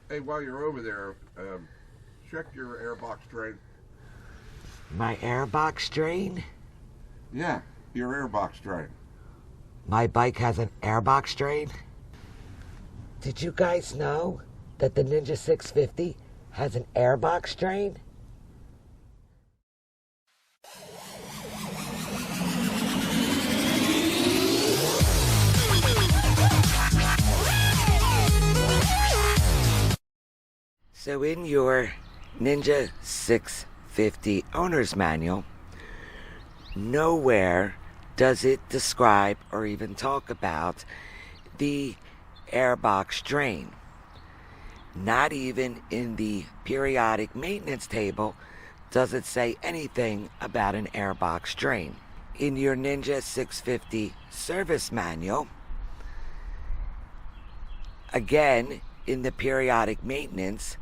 Hey, while you're over there, check your airbox drain. My Airbox Drain? Yeah, your airbox drain. My bike has an Airbox Drain? Did you guys know that the Ninja 650 has an Airbox Drain? So in your Ninja 650 owner's manual, nowhere does it describe or even talk about the Airbox Drain. Not even in the periodic maintenance table does it say anything about an Airbox Drain. In your Ninja 650 service manual, again, in the periodic maintenance,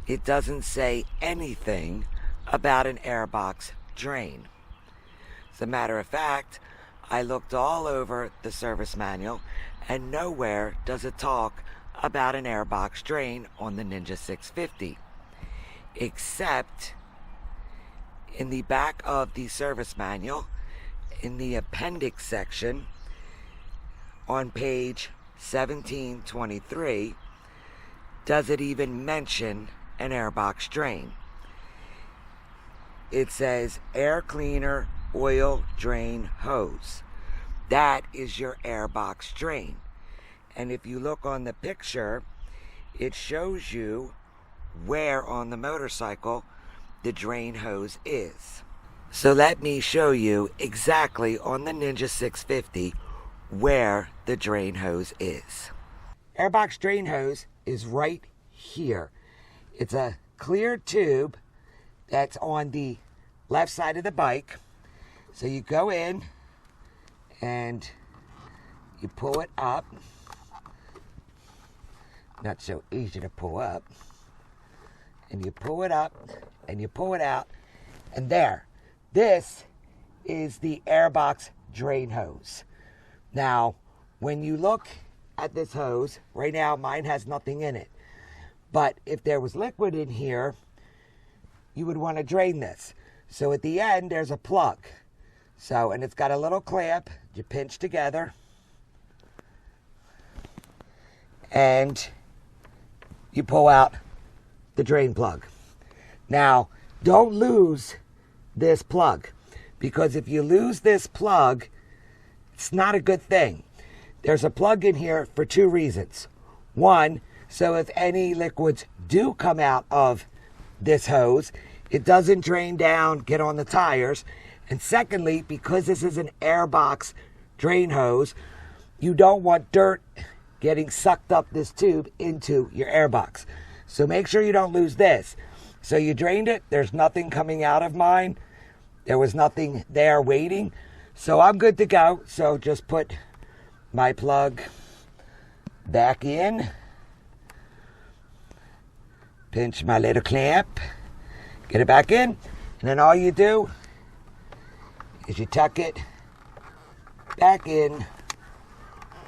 it doesn't say anything about an Airbox Drain. As a matter of fact, I looked all over the service manual and nowhere does it talk about an Airbox Drain on the Ninja 650, except in the back of the service manual, in the appendix section on page 1723, does it even mention an Airbox Drain. It says air cleaner oil drain hose. That is your Airbox Drain. And if you look on the picture, it shows you where on the motorcycle the drain hose is. So let me show you exactly on the Ninja 650 where the drain hose is. Airbox drain hose is right here. It's a clear tube that's on the left side of the bike. So you go in and you pull it up. Not so easy to pull up. And you pull it up and you pull it out. And there, this is the Airbox drain hose. Now, when you look at this hose, right now mine has nothing in it. But if there was liquid in here, you would want to drain this. So at the end, there's a plug. So, and it's got a little clamp you pinch together. And you pull out the drain plug. Now, don't lose this plug. Because if you lose this plug, it's not a good thing. There's a plug in here for two reasons. One, so if any liquids do come out of this hose, it doesn't drain down, get on the tires. And secondly, because this is an Airbox drain hose, you don't want dirt getting sucked up this tube into your airbox. So make sure you don't lose this. So you drained it. There's nothing coming out of mine. There was nothing there waiting. So I'm good to go. So just put my plug back in. Pinch my little clamp. Get it back in. And then all you do is you tuck it back in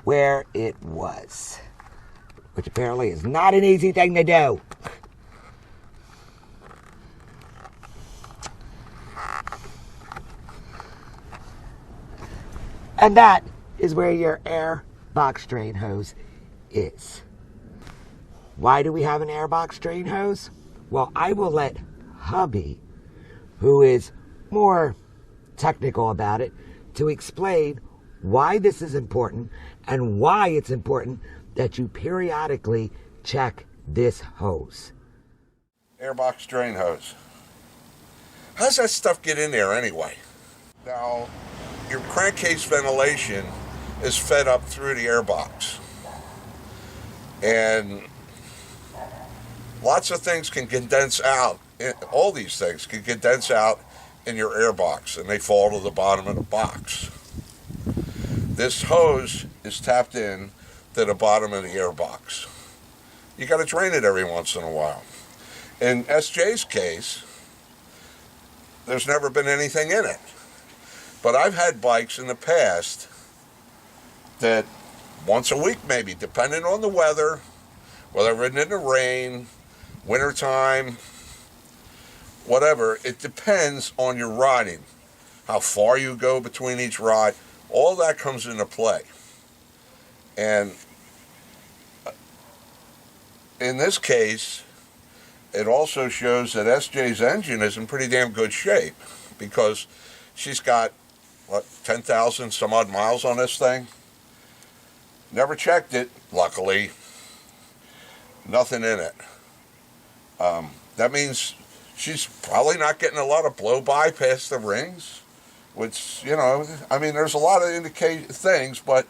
where it was. Which apparently is not an easy thing to do. And that is where your Airbox drain hose is. Why do we have an Airbox drain hose? Well, I will let hubby, who is more technical about it, to explain why this is important and why it's important that you periodically check this hose. Airbox drain hose. How's that stuff get in there anyway? Now, your crankcase ventilation is fed up through the airbox. And lots of things can condense out. All these things can condense out in your airbox and they fall to the bottom of the box. This hose is tapped in to the bottom of the airbox. You got to drain it every once in a while. In SJ's case, there's never been anything in it. But I've had bikes in the past that once a week maybe, depending on the weather, Whether ridden in the rain, wintertime, whatever, it depends on your riding. How far you go between each ride, all that comes into play. And in this case, it also shows that SJ's engine is in pretty damn good shape, because she's got, 10,000 some odd miles on this thing. Never checked it, luckily. Nothing in it. That means she's probably not getting a lot of blow-by past the rings, which, there's a lot of things, but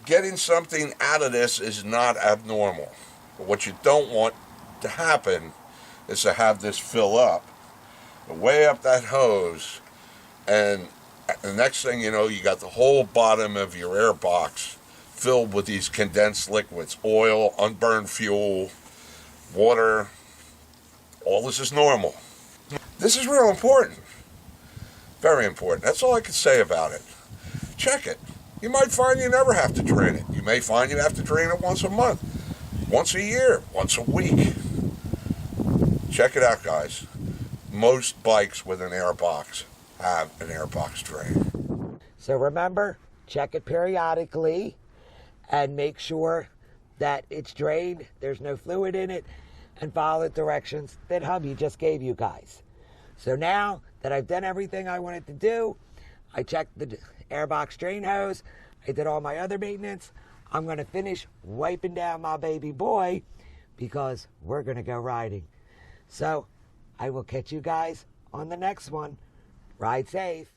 getting something out of this is not abnormal. But what you don't want to happen is to have this fill up, way up that hose, and the next thing you know, you got the whole bottom of your air box filled with these condensed liquids, oil, unburned fuel, water. All this is normal. This is real important. Very important. That's all I can say about it. Check it. You might find you never have to drain it. You may find you have to drain it once a month, once a year, once a week. Check it out, guys. Most bikes with an airbox have an airbox drain. So remember, check it periodically and make sure that it's drained, there's no fluid in it, and follow the directions that hubby just gave you guys. So now that I've done everything I wanted to do, I checked the airbox drain hose, I did all my other maintenance, I'm going to finish wiping down my baby boy because we're going to go riding. So I will catch you guys on the next one. Ride safe.